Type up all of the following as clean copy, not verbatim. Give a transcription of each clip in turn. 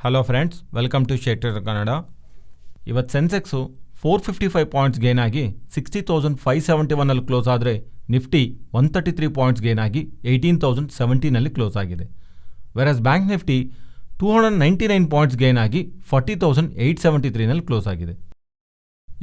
Hello friends, welcome to ಶೇಟರ್ ಕನ್ನಡ. ಇವತ್ತು Sensex 455 points gain ಆಗಿ 60,571 ಕ್ಲೋಸ್ ಆದರೆ ನಿಫ್ಟಿ 133 ಪಾಯಿಂಟ್ಸ್ ಗೇನ್ ಆಗಿ 18,070 ಕ್ಲೋಸ್ ಆಗಿದೆ. Virus bank Nifty 299 points gain ಆಗಿ 40,873 ಕ್ಲೋಸ್ ಆಗಿದೆ.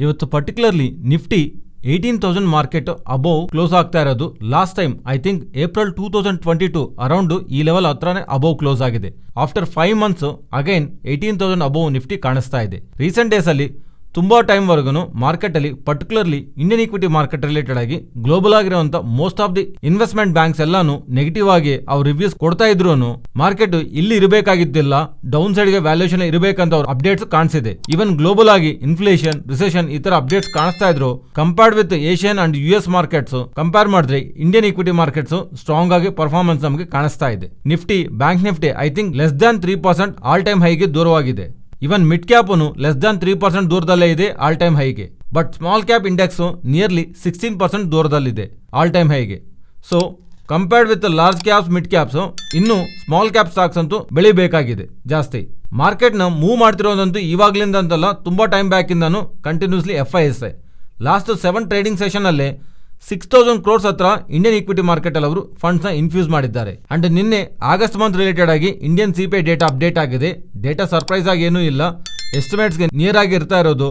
ಇವತ್ತು particularly Nifty 18,000 market above close ಆಗ್ತಾ ಇರೋದು. Last time I think April 2022 around ಈ ಲೆವೆಲ್ ಹತ್ರನೇ ಅಬೋವ್ ಕ್ಲೋಸ್ ಆಗಿದೆ. After 5 months again 18,000 above Nifty ಕಾಣಿಸ್ತಾ ಇದೆ. ರೀಸೆಂಟ್ ಡೇಸ್ ಅಲ್ಲಿ ತುಂಬಾ ಟೈಮ್ ವರೆಗೂ ಮಾರ್ಕೆಟ್ ಅಲ್ಲಿ particularly Indian equity market related ಆಗಿ ಗ್ಲೋಬಲ್ ಆಗಿರುವಂತ most of the investment banks ಎಲ್ಲಾನು ನೆಗೆಟಿವ್ ಆಗಿ ಅವ್ರ ರಿವ್ಯೂಸ್ ಕೊಡ್ತಾ ಇದ್ರು ಮಾರ್ಕೆಟ್ ಇಲ್ಲಿ ಇರಬೇಕಾಗಿದ್ದಿಲ್ಲ, ಡೌನ್ ಸೈಡ್ ಗೆ ವ್ಯಾಲ್ಯೂಯೇಷನ್ ಇರಬೇಕಂತ ಅವ್ರ ಅಪ್ಡೇಟ್ಸ್ ಕಾಣಿಸಿದೆ. ಇವನ್ ಗ್ಲೋಬಲ್ ಆಗಿ ಇನ್ಫ್ಲೇಷನ್, ರಿಸೆಷನ್ ಈ ತರ ಅಪ್ಡೇಟ್ಸ್ ಕಾಣಿಸ್ತಾ ಇದ್ರು. Compared with Asian and US markets compare ಮಾಡಿದ್ರೆ ಇಂಡಿಯನ್ ಈಕ್ವಿಟಿ ಮಾರ್ಕೆಟ್ಸ್ ಸ್ಟ್ರಾಂಗ್ ಆಗಿ ಪರ್ಫಾರ್ಮೆನ್ಸ್ ನಮಗೆ ಕಾಣಿಸ್ತಾ ಇದೆ. Nifty, bank Nifty I think less than 3% all time ಹೈಗೆ ದೂರವಾಗಿದೆ. Even mid cap less than 3% ದೂರದಲ್ಲೇ ಇದೆ ಆಲ್ ಟೈಮ್ ಹೈಗೆ. But small cap index nearly 16% ದೂರದಲ್ಲಿದೆ ಆಲ್ ಟೈಮ್ ಹೈಗೆ. So compared with large caps, mid caps, ಇನ್ನು ಸ್ಮಾಲ್ ಕ್ಯಾಪ್ ಸ್ಟಾಕ್ಸ್ ಅಂತೂ ಬೆಳಿಬೇಕಾಗಿದೆ ಜಾಸ್ತಿ. ಮಾರ್ಕೆಟ್ನ ಮೂವ್ ಮಾಡ್ತಿರೋದಂತೂ ಇವಾಗ್ಲಿಂದ ಅಂತಲ್ಲ, ತುಂಬಾ ಟೈಮ್ ಬ್ಯಾಕ್ ಇಂದಾನು continuously FISI last 7 trading session ಅಲ್ಲೇ 6,000 crores ಹತ್ರ ಇಂಡಿಯನ್ ಈಕ್ವಿಟಿ ಮಾರ್ಕೆಟ್ ಅಲ್ಲಿ ಅವರು ಫಂಡ್ಸ್ ನ ಇನ್ಫ್ಯೂಸ್ ಮಾಡಿದ್ದಾರೆ. ಅಂಡ್ ನಿನ್ನೆ ಆಗಸ್ಟ್ ಮಂತ್ ರಿಲೇಟೆಡ್ ಆಗಿ ಇಂಡಿಯನ್ CPI ಡೇಟಾ ಅಪ್ಡೇಟ್ ಆಗಿದೆ. ಡೇಟಾ ಸರ್ಪ್ರೈಸ್ ಆಗಿ ಏನೂ ಇಲ್ಲ, ಎಸ್ಟಿಮೇಟ್ಸ್ಗೆ ನಿಯರ್ ಆಗಿ ಇರ್ತಾ ಇರೋದು.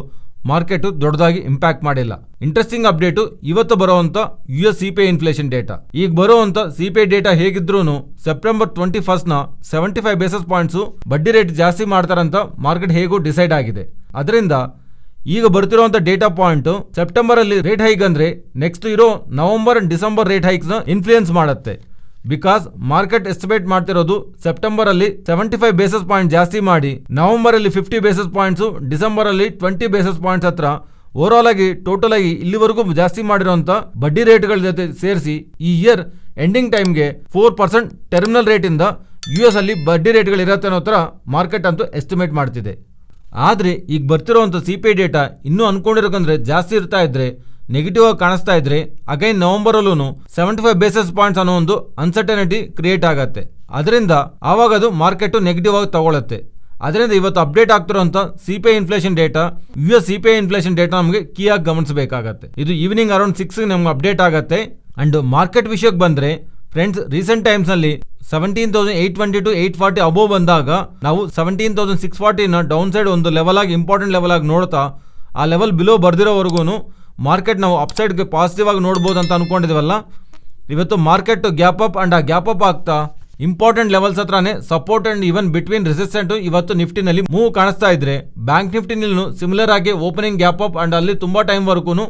ಮಾರ್ಕೆಟ್ ದೊಡ್ಡದಾಗಿ ಇಂಪ್ಯಾಕ್ಟ್ ಮಾಡಿಲ್ಲ. ಇಂಟ್ರೆಸ್ಟಿಂಗ್ ಅಪ್ಡೇಟು ಇವತ್ತು ಬರುವಂತ US CPI ಇನ್ಫ್ಲೇಷನ್ ಡೇಟಾ. ಈಗ ಬರುವಂತ CPI ಡೇಟಾ ಹೇಗಿದ್ರು ಸೆಪ್ಟೆಂಬರ್ 21 ನ 75 ಬೇಸಿಸ್ ಪಾಯಿಂಟ್ಸ್ ಬಡ್ಡಿ ರೇಟ್ ಜಾಸ್ತಿ ಮಾಡ್ತಾರಂತ ಮಾರ್ಕೆಟ್ ಹೇಗೂ ಡಿಸೈಡ್ ಆಗಿದೆ. ಅದರಿಂದ ಈಗ ಬರ್ತಿರುವಂತ ಡೇಟಾ ಪಾಯಿಂಟ್ ಸೆಪ್ಟೆಂಬರ್ ಅಲ್ಲಿ ರೇಟ್ ಹೈಕ್ ಅಂದ್ರೆ ನೆಕ್ಸ್ಟ್ ಇರೋ November and December rate hikes ನ ಇನ್ಫ್ಲೂಯೆನ್ಸ್ ಮಾಡುತ್ತೆ. ಬಿಕಾಸ್ ಮಾರ್ಕೆಟ್ ಎಸ್ಟಿಮೇಟ್ ಮಾಡ್ತಿರೋದು ಸೆಪ್ಟೆಂಬರ್ ಅಲ್ಲಿ 75 ಬೇಸಿಸ್ ಪಾಯಿಂಟ್ ಜಾಸ್ತಿ ಮಾಡಿ, ನವೆಂಬರ್ ಅಲ್ಲಿ 50 ಬೇಸಿಸ್ ಪಾಯಿಂಟ್ಸ್, ಡಿಸೆಂಬರ್ ಅಲ್ಲಿ 20 ಬೇಸಿಸ್ ಪಾಯಿಂಟ್ಸ್ ಹತ್ರ ಓವರ್ ಆಲ್ ಆಗಿ ಟೋಟಲ್ ಆಗಿ ಇಲ್ಲಿವರೆಗೂ ಜಾಸ್ತಿ ಮಾಡಿರುವಂತ ಬಡ್ಡಿ ರೇಟ್ಗಳ ಜೊತೆ ಸೇರಿಸಿ ಈ ಇಯರ್ ಎಂಡಿಂಗ್ ಟೈಮ್ಗೆ 4% ಟರ್ಮಿನಲ್ ರೇಟ್ ಇಂದ US ಅಲ್ಲಿ ಬಡ್ಡಿ ರೇಟ್ಗಳು ಇರತ್ತೆ ಅನ್ನೋ ತರ ಮಾರ್ಕೆಟ್ ಅಂತೂ ಎಸ್ಟಿಮೇಟ್ ಮಾಡ್ತಿದೆ. ಆದರೆ ಈಗ ಬರ್ತಿರೋವಂಥ CPI ಡೇಟಾ ಇನ್ನೂ ಅನ್ಕೊಂಡಿರೋಕಂದ್ರೆ ಜಾಸ್ತಿ ಇರ್ತಾ ಇದ್ರೆ, ನೆಗೆಟಿವ್ ಆಗಿ ಕಾಣಿಸ್ತಾ ಇದ್ರೆ ಅಗೈನ್ ನವೆಂಬರಲ್ಲೂ 75 ಬೇಸಿಸ್ ಪಾಯಿಂಟ್ಸ್ ಅನ್ನೋ ಒಂದು ಅನ್ಸರ್ಟನಿಟಿ ಕ್ರಿಯೇಟ್ ಆಗತ್ತೆ. ಅದರಿಂದ ಆವಾಗ ಅದು ಮಾರ್ಕೆಟ್ ನೆಗೆಟಿವ್ ಆಗಿ ತಗೊಳುತ್ತೆ. ಅದರಿಂದ ಇವತ್ತು ಅಪ್ಡೇಟ್ ಆಗ್ತಿರೋಂಥ CPI inflation data, US CPI inflation data ನಮಗೆ ಕೀ ಆಗಿ ಗಮನಿಸಬೇಕಾಗತ್ತೆ. ಇದು ಈವ್ನಿಂಗ್ ಅರೌಂಡ್ 6 ನಮ್ಗೆ ಅಪ್ಡೇಟ್ ಆಗತ್ತೆ. ಅಂಡ್ ಮಾರ್ಕೆಟ್ ವಿಷಯಕ್ಕೆ ಬಂದ್ರೆ ಫ್ರೆಂಡ್ಸ್, ರೀಸೆಂಟ್ ಟೈಮ್ಸ್ ನಲ್ಲಿ 17,820 840 ಅಬೋವ್ ಬಂದಾಗ ನಾವು 17,640 ಡೌನ್ ಸೈಡ್ ಒಂದು ಲೆವೆಲ್ ಆಗಿ ಇಂಪಾರ್ಟೆಂಟ್ ಲೆವೆಲ್ ಆಗಿ ನೋಡ್ತಾ ಆ ಲೆವೆಲ್ ಬಿಲೋ ಬರ್ದಿರೋವರೆಗೂ ಮಾರ್ಕೆಟ್ ನಾವು ಅಪ್ಸೈಡ್ಗೆ ಪಾಸಿಟಿವ್ ಆಗಿ ನೋಡ್ಬೋದು ಅಂತ ಅನ್ಕೊಂಡಿದ್ವಲ್ಲ. ಇವತ್ತು ಮಾರ್ಕೆಟ್ ಗ್ಯಾಪ್ ಅಪ್ ಅಂಡ್ ಆ ಗ್ಯಾಪ್ ಅಪ್ ಆಗ್ತಾ ಇಂಪಾರ್ಟೆಂಟ್ ಲೆವೆಲ್ಸ್ ಹತ್ರನೇ support and even between resistant ಇವತ್ತು ನಿಫ್ಟಿನಲ್ಲಿ ಮೂವ್ ಕಾಣಿಸ್ತಾ ಇದ್ರೆ, ಬ್ಯಾಂಕ್ ನಿಫ್ಟಿನಲ್ಲೂ ಸಿಮಿಲರ್ ಆಗಿ ಓಪನಿಂಗ್ ಗ್ಯಾಪ್ ಅಪ್ ಅಂಡ್ ಅಲ್ಲಿ ತುಂಬಾ ಟೈಮ್ ವರ್ಗು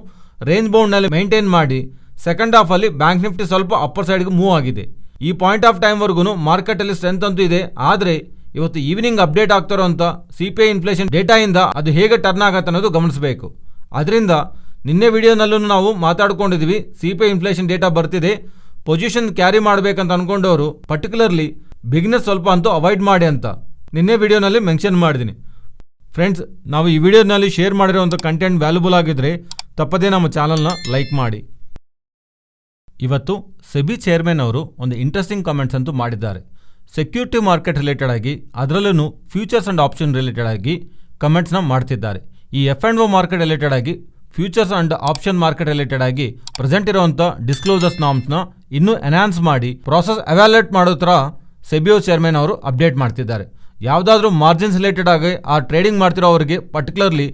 ರೇಂಜ್ ಬೌಂಡ್ ನಲ್ಲಿ ಮೇಂಟೈನ್ ಮಾಡಿ ಸೆಕೆಂಡ್ ಹಾಫ್ ಅಲ್ಲಿ ಬ್ಯಾಂಕ್ ನಿಫ್ಟಿ ಸ್ವಲ್ಪ ಅಪ್ಪರ್ ಸೈಡ್ಗೆ ಮೂವ್ ಆಗಿದೆ. ಈ ಪಾಯಿಂಟ್ ಆಫ್ ಟೈಮ್ ವರ್ಗು ಮಾರ್ಕೆಟ್ ಅಲ್ಲಿ ಸ್ಟ್ರೆಂತ್ ಅಂತೂ ಇದೆ. ಆದರೆ ಇವತ್ತು ಈವ್ನಿಂಗ್ ಅಪ್ಡೇಟ್ ಆಗ್ತಿರೋಂಥ CPI ಇನ್ಫ್ಲೇಷನ್ ಡೇಟಾ ಇಂದ ಅದು ಹೇಗೆ ಟರ್ನ್ ಆಗತ್ತೆ ಅನ್ನೋದು ಗಮನಿಸಬೇಕು. ಅದರಿಂದ ನಿನ್ನೆ ವಿಡಿಯೋನಲ್ಲೂ ನಾವು ಮಾತಾಡ್ಕೊಂಡಿದ್ವಿ, CPI ಇನ್ಫ್ಲೇಷನ್ ಡೇಟಾ ಬರ್ತಿದೆ, ಪೊಸಿಷನ್ ಕ್ಯಾರಿ ಮಾಡಬೇಕಂತ ಅನ್ಕೊಂಡವರು ಪರ್ಟಿಕ್ಯುಲರ್ಲಿ ಬಿಗ್ನೆಸ್ ಸ್ವಲ್ಪ ಅಂತೂ ಅವಾಯ್ಡ್ ಮಾಡಿ ಅಂತ ನಿನ್ನೆ ವಿಡಿಯೋನಲ್ಲಿ ಮೆನ್ಷನ್ ಮಾಡಿದ್ದೀನಿ. ಫ್ರೆಂಡ್ಸ್, ನಾವು ಈ ವಿಡಿಯೋನಲ್ಲಿ ಶೇರ್ ಮಾಡಿರೋಂಥ ಕಂಟೆಂಟ್ ವ್ಯಾಲ್ಯೂಬಲ್ ಆಗಿದ್ರೆ ತಪ್ಪದೇ ನಮ್ಮ ಚಾನಲ್ನ ಲೈಕ್ ಮಾಡಿ. ಇವತ್ತು ಸೆಬಿ ಚೇರ್ಮನ್ ಅವರು ಒಂದು ಇಂಟ್ರೆಸ್ಟಿಂಗ್ ಕಮೆಂಟ್ಸ್ ಅಂತೂ ಮಾಡಿದ್ದಾರೆ. ಸೆಕ್ಯೂರಿಟಿ ಮಾರ್ಕೆಟ್ ರಿಲೇಟೆಡ್ ಆಗಿ, ಅದರಲ್ಲೂ ಫ್ಯೂಚರ್ಸ್ ಅಂಡ್ ಆಪ್ಷನ್ ರಿಲೇಟೆಡ್ ಆಗಿ ಕಮೆಂಟ್ಸ್ನ ಮಾಡ್ತಿದ್ದಾರೆ. ಈ F&O ಮಾರ್ಕೆಟ್ ರಿಲೇಟೆಡ್ ಆಗಿ, futures and option market related ಆಗಿ ಪ್ರೆಸೆಂಟ್ ಇರುವಂಥ ಡಿಸ್ಕ್ಲೋಸರ್ಸ್ ನಾರ್ಮ್ಸ್ನ ಇನ್ನೂ ಎನ್ಹಾನ್ಸ್ ಮಾಡಿ ಪ್ರಾಸೆಸ್ ಎವ್ಯಾಲ್ಯೂಯೇಟ್ ಮಾಡೋ ಥರ ಸೆಬಿಒ ಚೇರ್ಮನ್ ಅವರು ಅಪ್ಡೇಟ್ ಮಾಡ್ತಿದ್ದಾರೆ. ಯಾವುದಾದ್ರೂ ಮಾರ್ಜಿನ್ಸ್ ರಿಲೇಟೆಡ್ ಆಗಿ ಆ ಟ್ರೇಡಿಂಗ್ ಮಾಡ್ತಿರೋ ಅವರಿಗೆ ಪರ್ಟಿಕ್ಯುಲರ್ಲಿ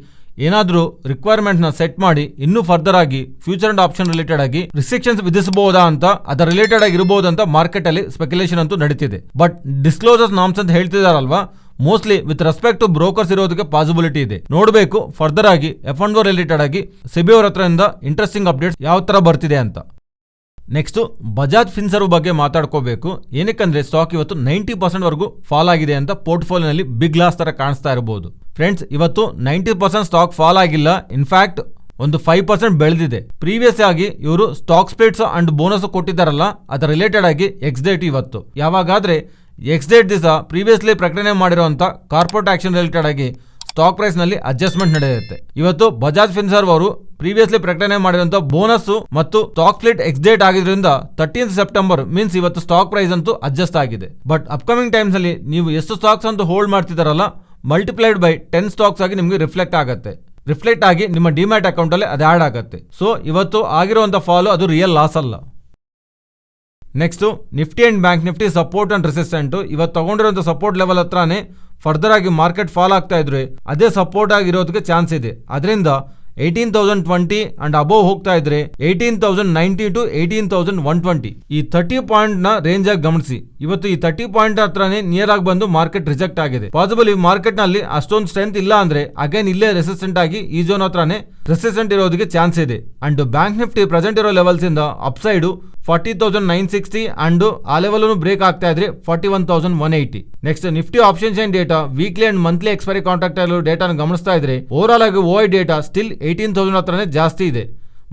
ಏನಾದರೂ ರಿಕ್ವೈರ್ಮೆಂಟ್ನ ಸೆಟ್ ಮಾಡಿ ಇನ್ನೂ ಫರ್ದರ್ ಆಗಿ ಫ್ಯೂಚರ್ ಅಂಡ್ ಆಪ್ಷನ್ ರಿಲೇಟೆಡ್ ಆಗಿ ರಿಸ್ಟ್ರಿಕ್ಷನ್ಸ್ ವಿಧಿಸಬಹುದಾ ಅಂತ, ಅದರ ರಿಲೇಟೆಡ್ ಆಗಿ ಇರಬಹುದು ಅಂತ ಮಾರ್ಕೆಟ್ ಅಲ್ಲಿ ಸ್ಪೆಕ್ಯುಲೇಷನ್ ಅಂತೂ ನಡೀತಿದೆ. ಬಟ್ ಡಿಸ್ಕ್ಲೋಸರ್ಸ್ ನಾರ್ಮ್ಸ್ ಅಂತ ಹೇಳ್ತಿದಾರಲ್ವಾ, mostly with respect to brokers ಇರೋದಕ್ಕೆ ಪಾಸಿಬಿಲಿಟಿ ಇದೆ. ನೋಡಬೇಕು ಫರ್ದರ್ ಆಗಿ F&O ರಿಲೇಟೆಡ್ ಆಗಿ ಸೆಬಿ ಅವರ ಹತ್ರದಿಂದ ಇಂಟ್ರೆಸ್ಟಿಂಗ್ ಅಪ್ಡೇಟ್ಸ್ ಯಾವ ತರ ಬರ್ತಿದೆ ಅಂತ. ನೆಕ್ಸ್ಟ್ ಬಜಾಜ್ ಫಿನ್ಸರ್ವ್ ಬಗ್ಗೆ ಮಾತಾಡ್ಕೋಬೇಕು. ಏನಕ್ಕಂದ್ರೆ ಸ್ಟಾಕ್ ಇವತ್ತು 90% ವರೆಗೂ ಫಾಲ್ ಆಗಿದೆ ಅಂತ ಪೋರ್ಟ್ಫೋಲಿಯೋನಲ್ಲಿ ಬಿಗ್ ಲಾಸ್ ತರ ಕಾಣಿಸ್ತಾ ಇರಬಹುದು. ಫ್ರೆಂಡ್ಸ್, ಇವತ್ತು 90% ಸ್ಟಾಕ್ ಫಾಲ್ ಆಗಿಲ್ಲ, ಇನ್ಫ್ಯಾಕ್ಟ್ ಒಂದು 5% ಬೆಳೆದಿದೆ. ಪ್ರೀವಿಯಸ್ ಆಗಿ ಇವರು ಸ್ಟಾಕ್ ಸ್ಪ್ಲಿಟ್ಸ್ ಅಂಡ್ ಬೋನಸ್ ಕೊಟ್ಟಿದ್ದಾರಲ್ಲ, ಅದರ ರಿಲೇಟೆಡ್ ಆಗಿ ಎಕ್ಸ್ ಡೇಟ್ ಇವತ್ತು. ಯಾವಾಗಾದ್ರೆ ಎಕ್ಸ್ ಡೇಟ್ ದಿವಸ ಪ್ರೀವಿಯಸ್ಲಿ ಪ್ರಕಟಣೆ ಮಾಡಿರುವಂತ ಕಾರ್ಪೊರೇಟ್ ಆಕ್ಷನ್ ರಿಲೇಟೆಡ್ ಆಗಿ ಸ್ಟಾಕ್ ಪ್ರೈಸ್ ನಲ್ಲಿ ಅಡ್ಜಸ್ಟ್ಮೆಂಟ್ ನಡೆಯುತ್ತೆ. ಇವತ್ತು ಬಜಾಜ್ ಫಿನ್ಸರ್ವ್ ಅವರು ಪ್ರೀವಿಯಸ್ಲಿ ಪ್ರಕಟಣೆ ಮಾಡಿರುವಂತಹ ಬೋನಸ್ ಮತ್ತು ಸ್ಟಾಕ್ ಸ್ಪ್ಲಿಟ್ ಎಕ್ಸ್ಡೇಟ್ ಆಗಿದ್ರಿಂದ 13th ಸೆಪ್ಟೆಂಬರ್ ಮೀನ್ಸ್ ಇವತ್ತು ಸ್ಟಾಕ್ ಪ್ರೈಸ್ ಅಂತೂ ಅಡ್ಜಸ್ಟ್ ಆಗಿದೆ. ಬಟ್ ಅಪ್ಕಮಿಂಗ್ ಟೈಮ್ಸ್ ಅಲ್ಲಿ ನೀವು ಎಷ್ಟು ಸ್ಟಾಕ್ಸ್ ಅಂತೂ ಹೋಲ್ಡ್ ಮಾಡ್ತಿದಾರಲ್ಲ ಮಲ್ಟಿಪ್ಲೈಡ್ ಬೈ 10 ಸ್ಟಾಕ್ಸ್ ಆಗಿ ನಿಮಗೆ ರಿಫ್ಲೆಕ್ಟ್ ಆಗಿ ನಿಮ್ಮ ಡಿಮ್ಯಾಟ್ ಅಕೌಂಟ್ ಅಲ್ಲಿ ಅದು ಆಡ್ ಆಗುತ್ತೆ. ಸೊ ಇವತ್ತು ಆಗಿರುವಂತ ಫಾಲು ಅದು ರಿಯಲ್ ಲಾಸ್ ಅಲ್ಲ. Next Nifty and bank Nifty support and resistant ಇವತ್ತು ತಗೊಂಡಿರುವಂತ ಸಪೋರ್ಟ್ ಲೆವೆಲ್ ಹತ್ರನೇ ಫರ್ದರ್ ಆಗಿ ಮಾರ್ಕೆಟ್ ಫಾಲ್ ಆಗ್ತಾ ಇದ್ರೆ ಅದೇ ಸಪೋರ್ಟ್ ಆಗಿರೋದಕ್ಕೆ ಚಾನ್ಸ್ ಇದೆ. ಅದರಿಂದ 18,020 ಅಂಡ್ ಅಬೋವ್ ಹೋಗ್ತಾ ಇದ್ರೆ 18,090 ಟು 18,120 ಈ 30 ಪಾಯಿಂಟ್ ನ ರೇಂಜ್ ಆಗಿ ಗಮನಿಸಿ. ಇವತ್ತು ಈ 30 ಪಾಯಿಂಟ್ ಹತ್ರನೇ ನಿಯರ್ ಆಗಿ ಬಂದು ಮಾರ್ಕೆಟ್ ರಿಜೆಕ್ಟ್ ಆಗಿದೆ. ಪಾಸಿಬಲ್ ಈ ಮಾರ್ಕೆಟ್ ನಲ್ಲಿ ಅಷ್ಟೊಂದು ಸ್ಟ್ರೆಂತ್ ಇಲ್ಲ ಅಂದ್ರೆ ಅಗೇನ್ ಇಲ್ಲೇ ರೆಸಿಸ್ಟೆಂಟ್ ಆಗಿ ಈ ಝೋನ್ ಹತ್ರನೇ ರೆಸಿಸ್ಟೆಂಟ್ ಇರೋದಕ್ಕೆ ಚಾನ್ಸ್ ಇದೆ. ಅಂಡ್ ಬ್ಯಾಂಕ್ ನಿಫ್ಟಿ ಪ್ರೆಸೆಂಟ್ ಇರೋ ಲೆವೆಲ್ಸ್ ಇಂದ ಅಪ್ಸೈಡ್ 40,960 ಅಂಡ್ ಆ ಲೆವೆಲ್ ಬ್ರೇಕ್ ಆಗ್ತಾ ಇದ್ರೆ 41,180. Next Nifty option chain data weekly and monthly expiry contract data ಗಮನಿಸ್ತಾ ಇದ್ರೆ ಓವರ್ ಆಲ್ ಆಗಿ ಓಐ ಡೇಟಾ ಸ್ಟಿಲ್ 18,000 ಹತ್ರನೇ ಜಾಸ್ತಿ ಇದೆ.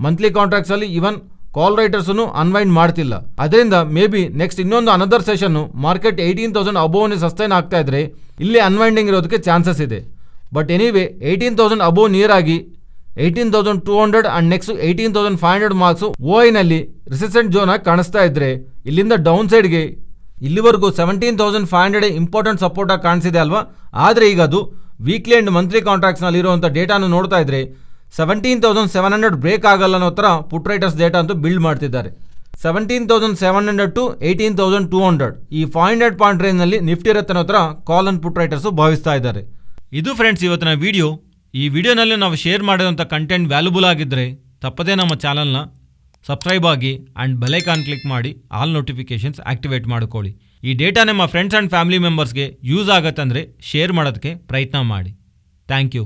ಮಂತ್ಲಿ ಕಾಂಟ್ರಾಕ್ಟ್ಸ್ ಅಲ್ಲಿ ಇವನ್ ಕಾಲ್ ರೈಟರ್ಸ್ ಅನ್ವೈಂಡ್ ಮಾಡ್ತಿಲ್ಲ. ಅದರಿಂದ ಮೇ ಬಿ ನೆಕ್ಸ್ಟ್ ಇನ್ನೊಂದು another session market 18,000 above sustain ಆಗ್ತಾ ಇದ್ರೆ ಇಲ್ಲಿ ಅನ್ವೈಂಡಿಂಗ್ ಇರೋದಕ್ಕೆ ಚಾನ್ಸಸ್ ಇದೆ. ಬಟ್ ಎನಿವೇ 18,000 ಅಬೋವ್ ನಿಯರ್ ಆಗಿ 18,200 ಅಂಡ್ ನೆಕ್ಸ್ಟ್ 18,500 ಮಾರ್ಕ್ಸ್ ಓಐ ನಲ್ಲಿ ರೆಸಿಸ್ಟೆಂಟ್ ಝೋನ್ ಆಗಿ ಕಾಣಿಸ್ತಾ ಇದ್ರೆ ಇಲ್ಲಿಂದ ಡೌನ್ ಸೈಡ್ಗೆ ಇಲ್ಲಿವರೆಗೂ 17,500 ಇಂಪಾರ್ಟೆಂಟ್ ಸಪೋರ್ಟ್ ಆಗಿ ಕಾಣಿಸಿದೆ ಅಲ್ವಾ. ಆದರೆ ಈಗ ಅದು ವೀಕ್ಲಿ ಅಂಡ್ ಮಂತ್ಲಿ ಕಾಂಟ್ರಾಕ್ಟ್ಸ್ ನಲ್ಲಿ ಇರುವಂಥ ಡೇಟಾನು ನೋಡ್ತಾ ಇದ್ರೆ 17,700 ಬ್ರೇಕ್ ಆಗಲ್ಲ ಅನ್ನೋ ಥರ ಪುಟ್ ರೈಟರ್ಸ್ ಡೇಟಾ ಅಂತೂ ಬಿಲ್ಡ್ ಮಾಡ್ತಿದ್ದಾರೆ. 17,700 ಟು 18,200 ಈ 500 ಪಾಯಿಂಟ್ ರೇಂಜ್ ನಲ್ಲಿ ನಿಫ್ಟಿ ಇರುತ್ತೆ ಅನ್ನೋ ಥರ ಕಾಲ್ ಅಂಡ್ ಪುಟ್ ರೈಟರ್ಸ್ ಭಾವಿಸ್ತಾ ಇದ್ದಾರೆ. ಇದು ಫ್ರೆಂಡ್ಸ್ ಇವತ್ತಿನ ವಿಡಿಯೋ. ಈ ವಿಡಿಯೋನಲ್ಲಿ ನಾವು ಶೇರ್ ಮಾಡಿದಂಥ ಕಂಟೆಂಟ್ ವ್ಯಾಲ್ಯೂಬಲ್ ಆಗಿದ್ದರೆ ತಪ್ಪದೇ ನಮ್ಮ ಚಾನಲ್ನ ಸಬ್ಸ್ಕ್ರೈಬ್ ಆಗಿ ಆ್ಯಂಡ್ ಬೆಲೈಕಾನ್ ಕ್ಲಿಕ್ ಮಾಡಿ ಆಲ್ ನೋಟಿಫಿಕೇಷನ್ಸ್ ಆಕ್ಟಿವೇಟ್ ಮಾಡ್ಕೊಳ್ಳಿ. ಈ ಡೇಟಾ ನಿಮ್ಮ ಫ್ರೆಂಡ್ಸ್ ಆ್ಯಂಡ್ ಫ್ಯಾಮಿಲಿ ಮೆಂಬರ್ಸ್ಗೆ ಯೂಸ್ ಆಗತ್ತಂದರೆ ಶೇರ್ ಮಾಡೋದಕ್ಕೆ ಪ್ರಯತ್ನ ಮಾಡಿ. Thank you.